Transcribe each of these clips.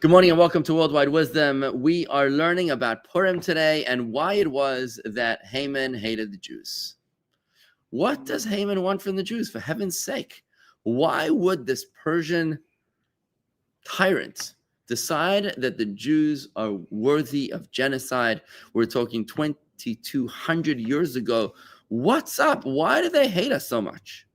Good morning and welcome to Worldwide Wisdom. We are learning about Purim today and why it was that Haman hated the Jews. What does Haman want from the Jews, for heaven's sake? Why would this Persian tyrant decide that the Jews are worthy of genocide? We're talking 2,200 years ago. What's up? Why do they hate us so much?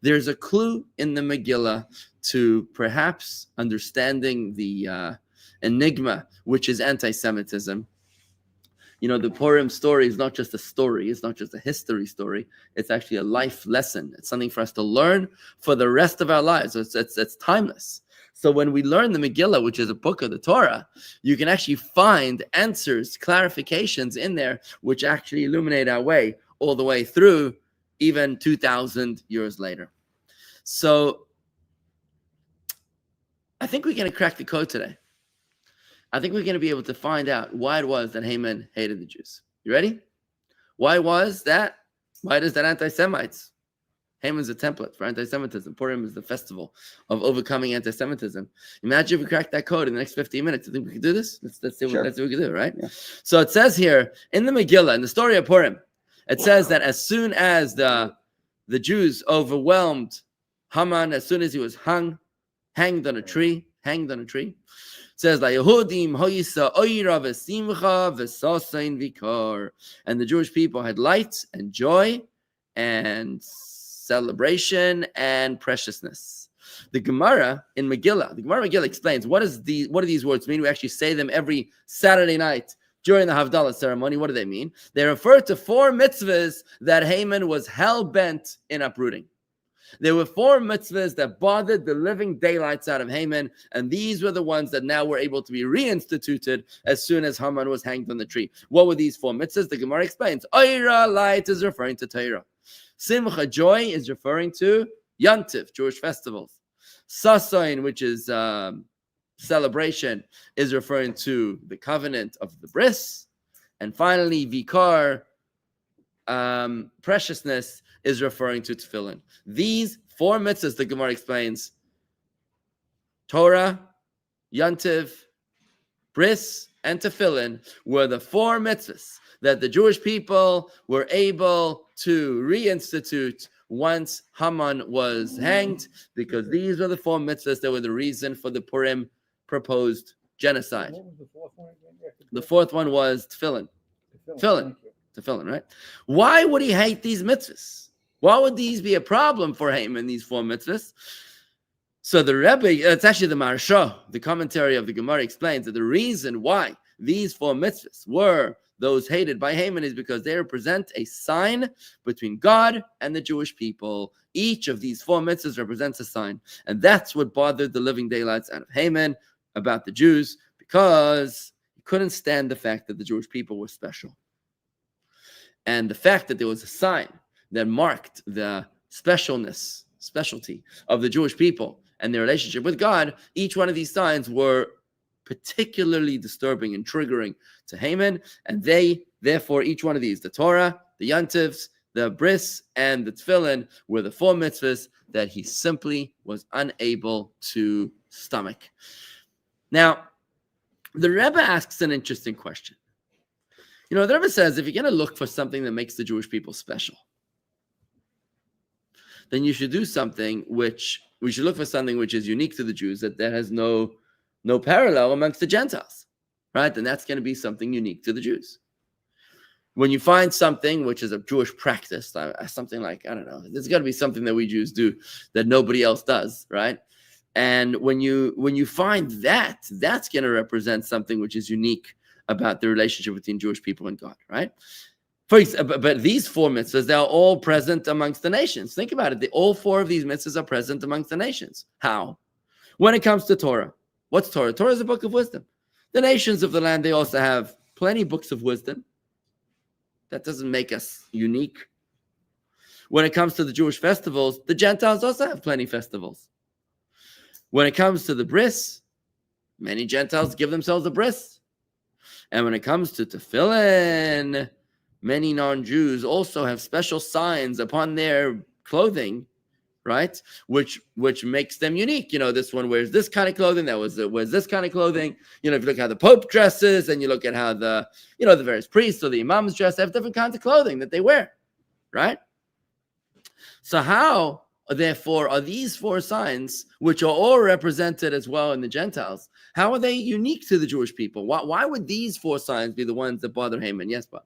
There's a clue in the Megillah to perhaps understanding the enigma, which is anti-Semitism. You know, the Purim story is not just a story. It's not just a history story. It's actually a life lesson. It's something for us to learn for the rest of our lives. It's timeless. So when we learn the Megillah, which is a book of the Torah, you can actually find answers, clarifications in there, which actually illuminate our way all the way through, even 2,000 years later. So I think we're going to crack the code today. I think we're going to be able to find out why it was that Haman hated the Jews. You ready? Why was that? Why does that anti-Semites? Haman's a template for anti-Semitism. Purim is the festival of overcoming anti-Semitism. Imagine if we crack that code in the next 15 minutes. You think we can do this? Let's see what we can do, right? Yeah. So it says here in the Megillah, in the story of Purim, it says that as soon as the Jews overwhelmed Haman, as soon as he was hanged on a tree, it says like Yehudim hoyisa oira v'simcha v'sasain vikar, and the Jewish people had light and joy and celebration and preciousness. The Gemara in Megillah, Megillah explains what do these words mean? We actually say them every Saturday night during the Havdalah ceremony. What do they mean? They refer to 4 mitzvahs that Haman was hell-bent in uprooting. There were 4 mitzvahs that bothered the living daylights out of Haman, and these were the ones that now were able to be reinstituted as soon as Haman was hanged on the tree. What were these 4 mitzvahs? The Gemara explains. Oira, light, is referring to Torah. Simcha, joy, is referring to Yantiv, Jewish festivals. Sasain, which is celebration, is referring to the covenant of the bris. And finally, Vikar, preciousness, is referring to tefillin. These 4 mitzvahs, the Gemara explains, Torah, Yantiv, bris, and tefillin, were the 4 mitzvahs that the Jewish people were able to reinstitute once Haman was hanged, because these were the 4 mitzvahs that were the reason for the Purim proposed genocide. What was the 4th one again? The 4th one was tefillin. Tefillin, right? Why would he hate these mitzvahs? Why would these be a problem for Haman, these 4 mitzvahs? So the Rabbi, it's actually the Maharsha, the commentary of the Gemara, explains that the reason why these 4 mitzvahs were those hated by Haman is because they represent a sign between God and the Jewish people. Each of these 4 mitzvahs represents a sign. And that's what bothered the living daylights out of Haman about the Jews, because he couldn't stand the fact that the Jewish people were special. And the fact that there was a sign that marked the specialty of the Jewish people and their relationship with God, each one of these signs were particularly disturbing and triggering to Haman, and therefore, each one of these, the Torah, the Yantivs, the bris, and the tefillin, were the 4 mitzvahs that he simply was unable to stomach. Now, the Rebbe asks an interesting question. You know, the Rebbe says, if you're going to look for something that makes the Jewish people special, then you should do something we should look for something which is unique to the Jews, that has no parallel amongst the Gentiles, right? And that's going to be something unique to the Jews. When you find something which is a Jewish practice, something like, I don't know, there's got to be something that we Jews do that nobody else does, right? And when you find that, that's going to represent something which is unique about the relationship between Jewish people and God, right? But these 4 mitzvahs, they are all present amongst the nations. Think about it. All 4 of these mitzvahs are present amongst the nations. How? When it comes to Torah, what's Torah? Torah is a book of wisdom. The nations of the land, they also have plenty of books of wisdom. That doesn't make us unique. When it comes to the Jewish festivals, the Gentiles also have plenty of festivals. When it comes to the bris, many Gentiles give themselves a bris. And when it comes to tefillin, many non-Jews also have special signs upon their clothing right? Which makes them unique. This one wears this kind of clothing, that wears this kind of clothing. If you look at how the Pope dresses, and you look at how the various priests or the imams dress, they have different kinds of clothing that they wear, right? So how, therefore, are these 4 signs, which are all represented as well in the Gentiles, how are they unique to the Jewish people? Why would these 4 signs be the ones that bother Haman? Yes, Bob?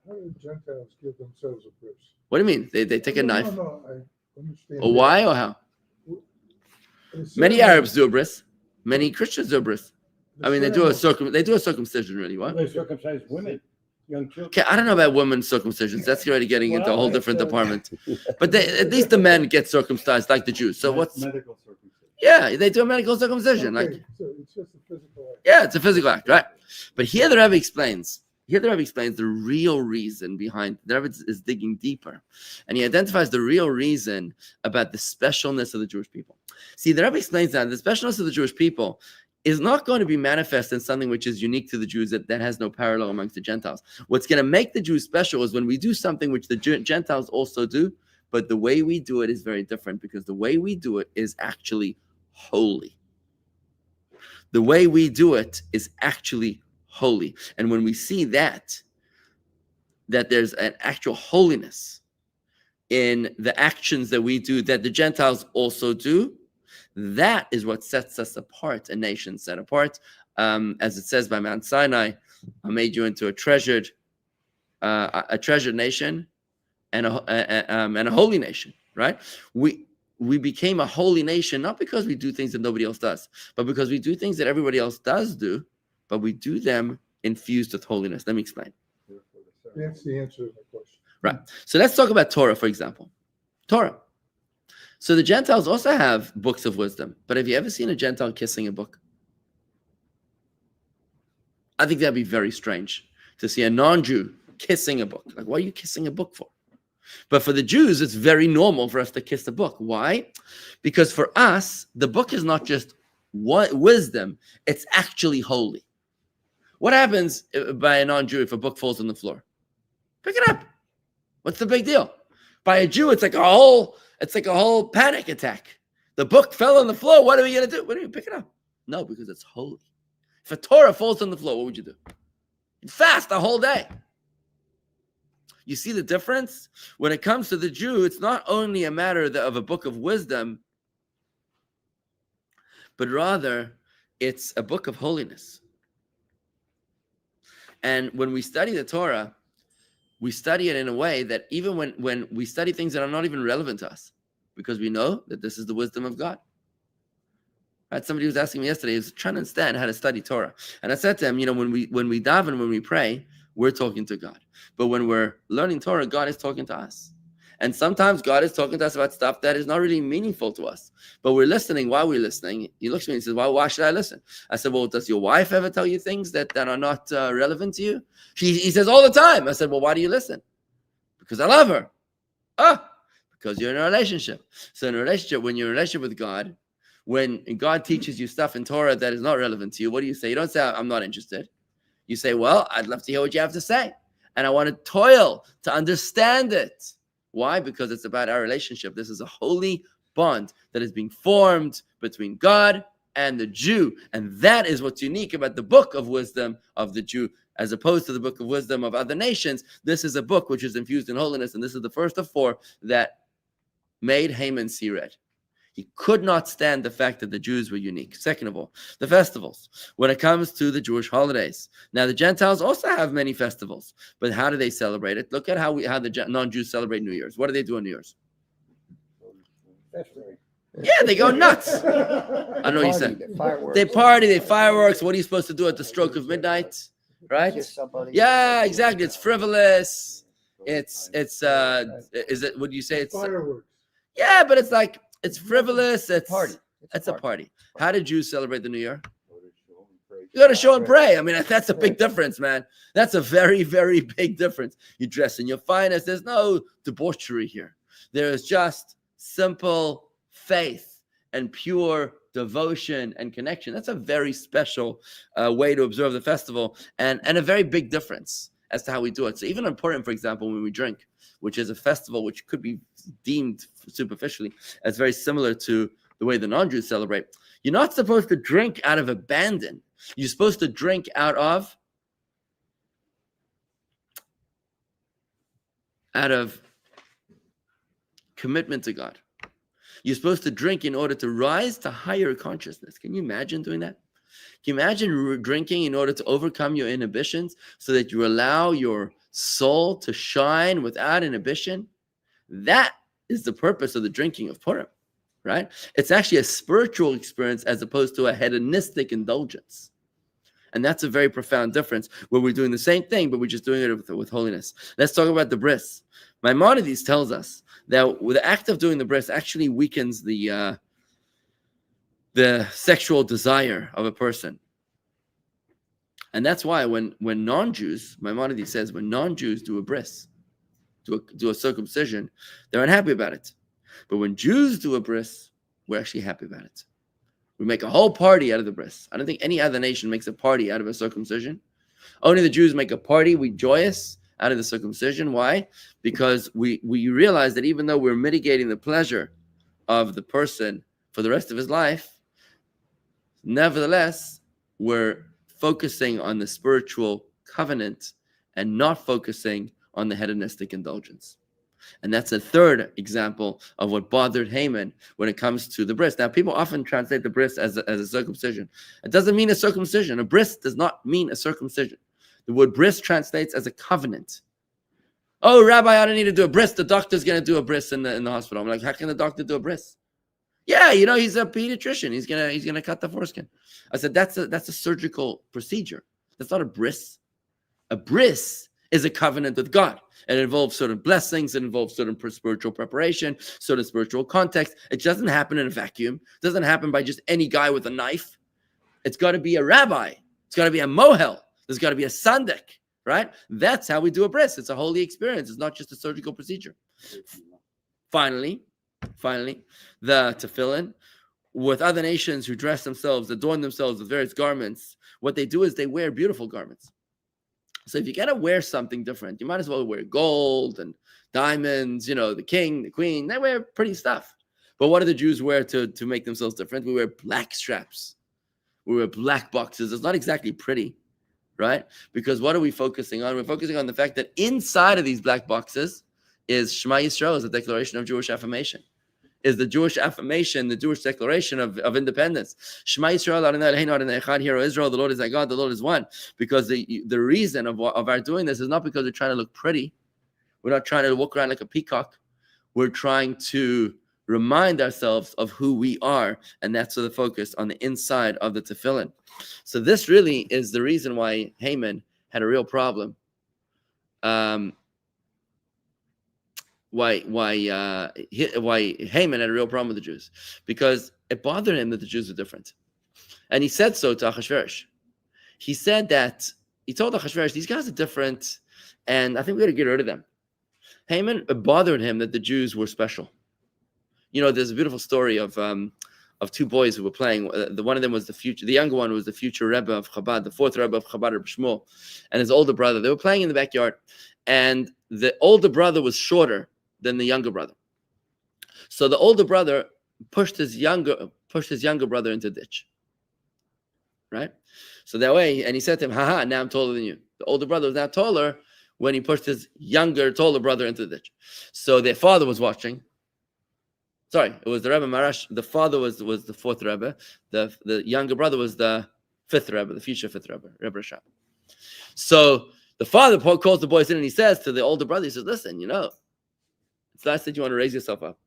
How do the Gentiles give themselves a bris? What do you mean? They take a knife? No, I understand. Or why or how? Many Arabs do a bris. Many Christians do a bris. I mean, they do a circumcision, really. What? They circumcise women, young children. Okay, I don't know about women's circumcisions. That's already getting into a whole different department. But at least the men get circumcised like the Jews. So what's medical circumcision? Yeah, they do a medical circumcision. Okay, so it's just a physical act. Yeah, it's a physical act, right? But here the Rabbi explains. The real reason behind. The Rabbi is digging deeper, and he identifies the real reason about the specialness of the Jewish people. See, the Rabbi explains that the specialness of the Jewish people is not going to be manifest in something which is unique to the Jews that has no parallel amongst the Gentiles. What's going to make the Jews special is when we do something which the Gentiles also do, but the way we do it is very different, because the way we do it is actually holy. The way we do it is actually holy. And when we see that there's an actual holiness in the actions that we do that the Gentiles also do, that is what sets us apart, a nation set apart. As it says by Mount Sinai, I made you into a treasured nation and a holy nation, right? We became a holy nation, not because we do things that nobody else does, but because we do things that everybody else does do, but we do them infused with holiness. Let me explain. That's the answer to the question. Right. So let's talk about Torah, for example. Torah. So the Gentiles also have books of wisdom, but have you ever seen a Gentile kissing a book? I think that'd be very strange to see a non-Jew kissing a book. Like, what are you kissing a book for? But for the Jews, it's very normal for us to kiss a book. Why? Because for us, the book is not just wisdom, it's actually holy. What happens by a non-Jew if a book falls on the floor? Pick it up. What's the big deal? By a Jew, it's like a whole panic attack. The book fell on the floor. What are we going to do? What do you pick it up? No, because it's holy. If a Torah falls on the floor, what would you do? You'd fast the whole day. You see the difference? When it comes to the Jew, it's not only a matter of a book of wisdom, but rather it's a book of holiness. And when we study the Torah, we study it in a way that even when we study things that are not even relevant to us, because we know that this is the wisdom of God. I had somebody who was asking me yesterday, he was trying to understand how to study Torah. And I said to him, when we daven, when we pray, we're talking to God. But when we're learning Torah, God is talking to us. And sometimes God is talking to us about stuff that is not really meaningful to us. But we're listening. While we're listening, he looks at me and says, why should I listen? I said, well, does your wife ever tell you things that are not relevant to you? He says all the time. I said, well, why do you listen? Because I love her. Because you're in a relationship. So in a relationship, when you're in a relationship with God, when God teaches you stuff in Torah that is not relevant to you, what do you say? You don't say, I'm not interested. You say, well, I'd love to hear what you have to say. And I want to toil to understand it. Why? Because it's about our relationship. This is a holy bond that is being formed between God and the Jew. And that is what's unique about the book of wisdom of the Jew, as opposed to the book of wisdom of other nations. This is a book which is infused in holiness. And this is the first of 4 that made Haman see red. He could not stand the fact that the Jews were unique. Second of all, the festivals. When it comes to the Jewish holidays. Now, the Gentiles also have many festivals. But how do they celebrate it? Look at how the non-Jews celebrate New Year's. What do they do on New Year's? Yeah, they go nuts. I don't know what you said. They party, they fireworks. What are you supposed to do at the stroke of midnight? Right? Yeah, exactly. It's frivolous. Is it, would you say it's Fireworks. Yeah, but it's like, it's frivolous. It's a party. How did Jews celebrate the New Year? You got to show and pray. I mean, that's a big difference, man. That's a very, very big difference. You dress in your finest. There's no debauchery here. There is just simple faith and pure devotion and connection. That's a very special way to observe the festival, and a very big difference as to how we do it. So even on Purim, for example, when we drink, which is a festival which could be deemed superficially as very similar to the way the non-Jews celebrate, you're not supposed to drink out of abandon. You're supposed to drink out of commitment to God. You're supposed to drink in order to rise to higher consciousness. Can you imagine doing that? Can you imagine drinking in order to overcome your inhibitions so that you allow your soul to shine without inhibition? That is the purpose of the drinking of Purim, right? It's actually a spiritual experience as opposed to a hedonistic indulgence. And that's a very profound difference where we're doing the same thing, but we're just doing it with holiness. Let's talk about the bris. Maimonides tells us that the act of doing the bris actually weakens the sexual desire of a person. And that's why when non-Jews, Maimonides says, when non-Jews do a bris, do a circumcision, they're unhappy about it. But when Jews do a bris, we're actually happy about it. We make a whole party out of the bris. I don't think any other nation makes a party out of a circumcision. Only the Jews make a party. We joyous out of the circumcision. Why? Because we realize that even though we're mitigating the pleasure of the person for the rest of his life, nevertheless, we're focusing on the spiritual covenant and not focusing on the hedonistic indulgence. And that's a third example of what bothered Haman when it comes to the bris. Now, people often translate the bris as a circumcision. It doesn't mean a circumcision. A bris does not mean a circumcision. The word bris translates as a covenant. Oh, Rabbi, I don't need to do a bris. The doctor's going to do a bris in the hospital. I'm like, how can the doctor do a bris? Yeah, he's a pediatrician. He's gonna cut the foreskin. I said, that's a surgical procedure. That's not a bris. A bris is a covenant with God. It involves certain blessings. It involves certain spiritual preparation, certain spiritual context. It doesn't happen in a vacuum. It doesn't happen by just any guy with a knife. It's got to be a rabbi. It's got to be a mohel. There's got to be a sandik, right? That's how we do a bris. It's a holy experience. It's not just a surgical procedure. Finally, the tefillin, with other nations who dress themselves, adorn themselves with various garments, what they do is they wear beautiful garments. So if you're going to wear something different, you might as well wear gold and diamonds, the king, the queen, they wear pretty stuff. But what do the Jews wear to make themselves different? We wear black straps. We wear black boxes. It's not exactly pretty, right? Because what are we focusing on? We're focusing on the fact that inside of these black boxes is Shema Yisrael, is a declaration of Jewish affirmation. Is the Jewish affirmation, the Jewish declaration of independence. Shema Yisrael, Adonai Eloheinu, Adonai Echad, Hear O Israel, the Lord is our God, the Lord is one. Because the reason of our doing this is not because we're trying to look pretty. We're not trying to walk around like a peacock. We're trying to remind ourselves of who we are, and that's the focus on the inside of the tefillin. So this really is the reason why Haman had a real problem. Why Haman had a real problem with the Jews, because it bothered him that the Jews were different, and he said so to Achashverosh. He said that he told Achashverosh, these guys are different, and I think we got to get rid of them. Haman, it bothered him that the Jews were special. There's a beautiful story of two boys who were playing. The one of them was the younger one was the future Rebbe of Chabad, the fourth Rebbe of Chabad, Rabbi Shmuel, and his older brother. They were playing in the backyard, and the older brother was shorter than the younger brother. So the older brother pushed his younger brother into a ditch. Right? So that way, and he said to him, haha, now I'm taller than you. The older brother was now taller when he pushed his taller brother into the ditch. So their father was watching. Sorry, it was the Rebbe Marash. The father was the fourth Rebbe. The younger brother was the fifth Rebbe, the future fifth Rebbe, Rebbe Rashab. So the father calls the boys in and he says to the older brother, he says, listen, it's nice that you want to raise yourself up.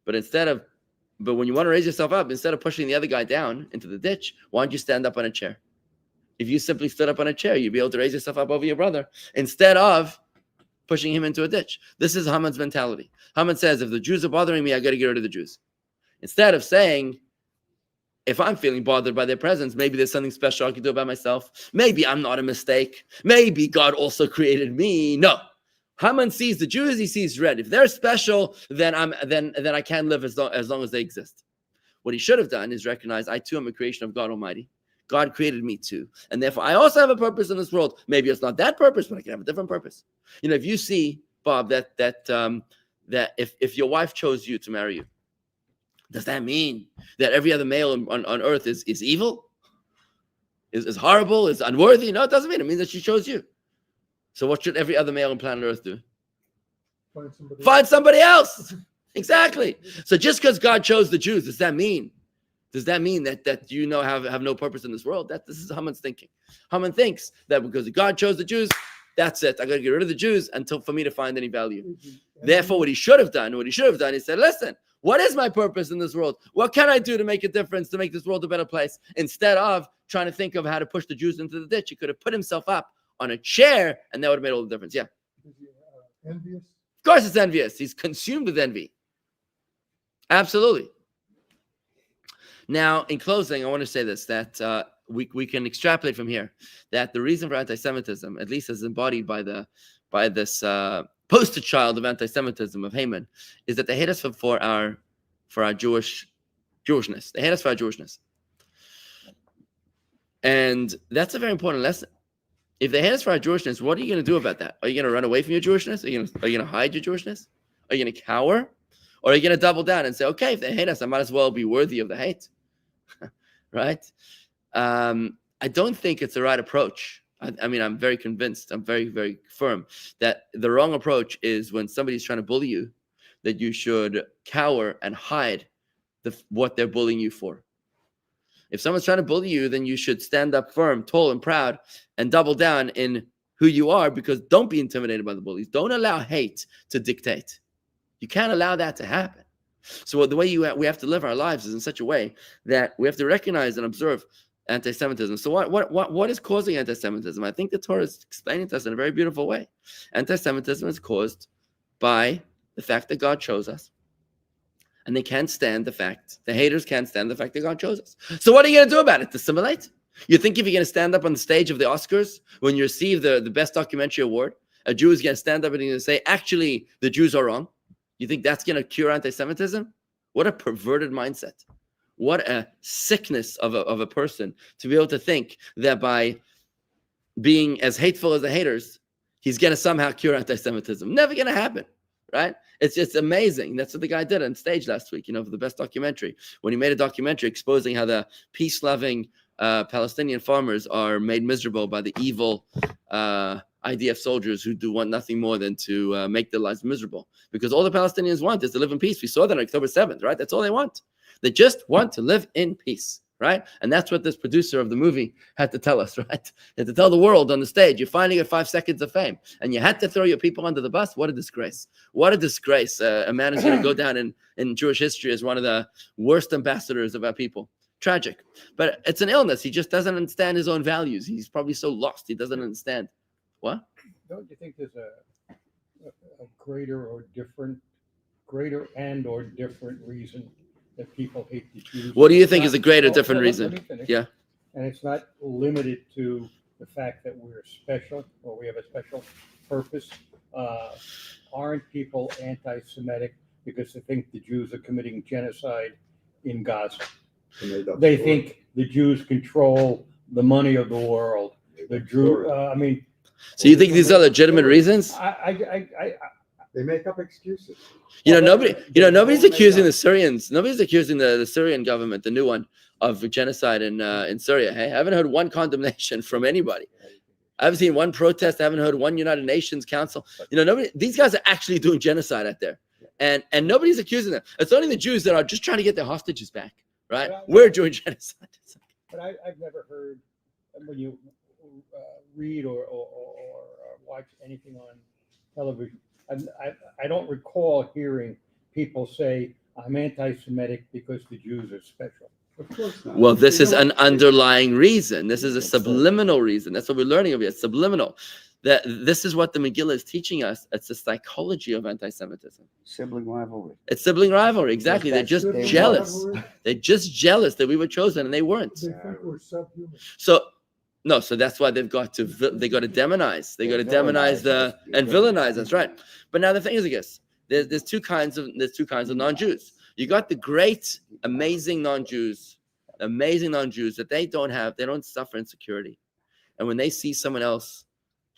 But when you want to raise yourself up, instead of pushing the other guy down into the ditch, why don't you stand up on a chair? If you simply stood up on a chair, you'd be able to raise yourself up over your brother instead of pushing him into a ditch. This is Haman's mentality. Haman says, if the Jews are bothering me, I got to get rid of the Jews. Instead of saying, if I'm feeling bothered by their presence, maybe there's something special I can do about myself. Maybe I'm not a mistake. Maybe God also created me. No. Haman sees the Jews, he sees red. If they're special, then I can live as long as they exist. What he should have done is recognize, I too am a creation of God Almighty. God created me too. And therefore, I also have a purpose in this world. Maybe it's not that purpose, but I can have a different purpose. If you see Bob, that if your wife chose you to marry you, does that mean that every other male on earth is evil? Is horrible? Is unworthy? No, it doesn't mean. It means that she chose you. So what should every other male on planet Earth do? Find somebody else. Exactly. So just because God chose the Jews, does that mean that you know have no purpose in this world? This is Haman's thinking. Haman thinks that because God chose the Jews, that's it. I got to get rid of the Jews for me to find any value. Therefore, what he should have done, he said, listen, what is my purpose in this world? What can I do to make a difference, to make this world a better place? Instead of trying to think of how to push the Jews into the ditch, he could have put himself up on a chair, and that would have made all the difference. Yeah. Is he envious? Of course it's envious. He's consumed with envy. Absolutely. Now, in closing, I want to say this, that we can extrapolate from here that the reason for anti-Semitism, at least as embodied by this poster child of anti-Semitism of Haman, is that they hate us for our Jewishness. They hate us for our Jewishness. And that's a very important lesson. If they hate us for our Jewishness, what are you going to do about that? Are you going to run away from your Jewishness? Are you going to hide your Jewishness? Are you going to cower? Or are you going to double down and say, okay, if they hate us, I might as well be worthy of the hate? Right? I don't think it's the right approach. I mean, I'm very convinced, I'm very, very firm that the wrong approach is when somebody's trying to bully you, that you should cower and hide what they're bullying you for. If someone's trying to bully you, then you should stand up firm, tall, and proud, and double down in who you are, because don't be intimidated by the bullies. Don't allow hate to dictate. You can't allow that to happen. So the way we have to live our lives is in such a way that we have to recognize and observe anti-Semitism. So what is causing anti-Semitism? I think the Torah is explaining to us in a very beautiful way. Anti-Semitism is caused by the fact that God chose us. And they can't stand the haters can't stand the fact that God chose us. So what are you going to do about it? Dissimulate? You think if you're going to stand up on the stage of the Oscars when you receive the best documentary award, a Jew is going to stand up and he's going to say, actually, the Jews are wrong? You think that's going to cure anti-Semitism? What a perverted mindset. What a sickness of a person to be able to think that by being as hateful as the haters, he's going to somehow cure anti-Semitism. Never going to happen, right? It's just amazing. That's what the guy did on stage last week, for the best documentary. When he made a documentary exposing how the peace-loving Palestinian farmers are made miserable by the evil IDF soldiers who do want nothing more than to make their lives miserable. Because all the Palestinians want is to live in peace. We saw that on October 7th, right? That's all they want. They just want to live in peace, right? And that's what this producer of the movie had to tell us, right? He had to tell the world on the stage, you finally got 5 seconds of fame, and you had to throw your people under the bus. What a disgrace. What a disgrace. A man is going to go down in Jewish history as one of the worst ambassadors of our people. Tragic. But it's an illness. He just doesn't understand his own values. He's probably so lost. He doesn't understand. What? Don't you think there's a greater and or different reason that people hate the Jews? What do you think is a greater different reason? Yeah. And it's not limited to the fact that we're special or we have a special purpose. Aren't people anti-Semitic because they think the Jews are committing genocide in Gaza? They think the Jews control the money of the world. So you think these are legitimate reasons? They make up excuses. Nobody's accusing the Syrians. Nobody's accusing the Syrian government, the new one, of genocide in Syria. Hey, I haven't heard one condemnation from anybody. I haven't seen one protest. I haven't heard one United Nations Council. These guys are actually doing genocide out there, and nobody's accusing them. It's only the Jews that are just trying to get their hostages back, right? We're doing genocide. But I've never heard, when you read or watch anything on television, I don't recall hearing people say, I'm anti-Semitic because the Jews are special. Of course not. Well, this is an underlying reason. This is a subliminal reason. That's what we're learning over here. It's subliminal. That this is what the Megillah is teaching us. It's the psychology of anti-Semitism. Sibling rivalry. It's sibling rivalry. Exactly. They're just Sibling jealous. rivalry. They're just jealous that we were chosen and they weren't. They think we're subhuman. So that's why they got to demonize. They got to demonize and villainize us, right? But now the thing is, I guess there's two kinds of non-Jews. You got the great, amazing non-Jews that they don't suffer insecurity, and when they see someone else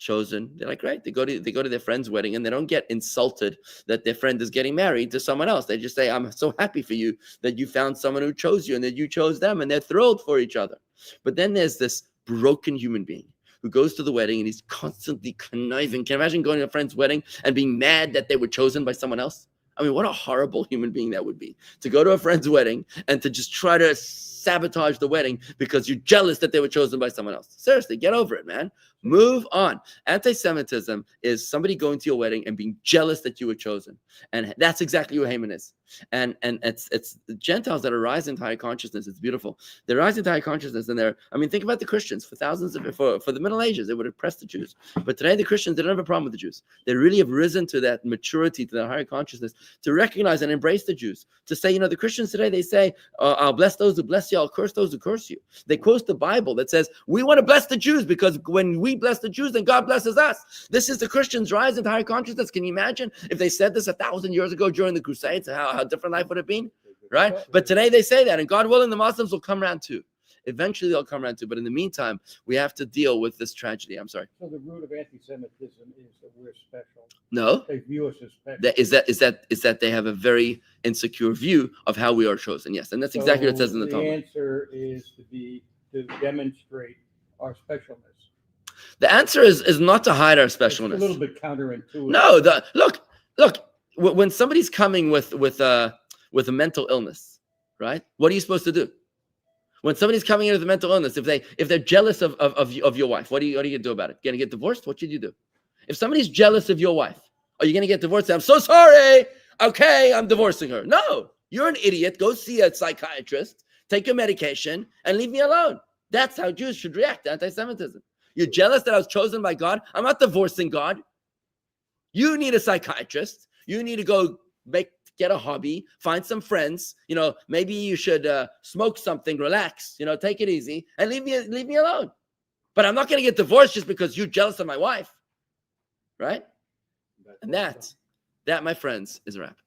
chosen, they're like, great. They go to their friend's wedding and they don't get insulted that their friend is getting married to someone else. They just say, I'm so happy for you that you found someone who chose you and that you chose them, and they're thrilled for each other. But then there's this broken human being who goes to the wedding and he's constantly conniving. Can you imagine going to a friend's wedding and being mad that they were chosen by someone else? I mean, what a horrible human being that would be, to go to a friend's wedding and to just try to sabotage the wedding because you're jealous that they were chosen by someone else. Seriously, get over it, man. Move on. Anti-Semitism is somebody going to your wedding and being jealous that you were chosen. And that's exactly what Haman is. And it's the Gentiles that arise into high consciousness. It's beautiful. They rise into high consciousness, and think about the Christians. For the Middle Ages, they would oppress the Jews. But today the Christians, they don't have a problem with the Jews. They really have risen to that maturity, to that higher consciousness, to recognize and embrace the Jews. To say, the Christians today, they say, I'll bless those who bless you, I'll curse those who curse you. They quote the Bible that says, we want to bless the Jews because when we bless the Jews, then God blesses us. This is the Christians' rise into higher consciousness. Can you imagine if they said this 1,000 years ago during the Crusades? How different life would have been, right? But today they say that, and God willing, the Muslims will come around too. Eventually they'll come around too. But in the meantime, we have to deal with this tragedy. I'm sorry. So the root of anti-Semitism is that we're special. No. They view us as special. Is that they have a very insecure view of how we are chosen. Yes, and that's exactly what it says in the Talmud. The answer is to demonstrate our specialness. The answer is not to hide our specialness. It's a little bit counterintuitive. No, look. When somebody's coming with a mental illness, right? What are you supposed to do? When somebody's coming in with a mental illness, if they're jealous of your wife, what are you gonna do about it? Gonna get divorced? What should you do? If somebody's jealous of your wife, are you gonna get divorced? I'm so sorry. Okay, I'm divorcing her. No, you're an idiot. Go see a psychiatrist, take your medication, and leave me alone. That's how Jews should react to anti-Semitism. You're jealous that I was chosen by God. I'm not divorcing God. You need a psychiatrist. You need to go get a hobby, find some friends. Maybe you should smoke something, relax. Take it easy and leave me alone. But I'm not going to get divorced just because you're jealous of my wife, right? And that, my friends, is a wrap.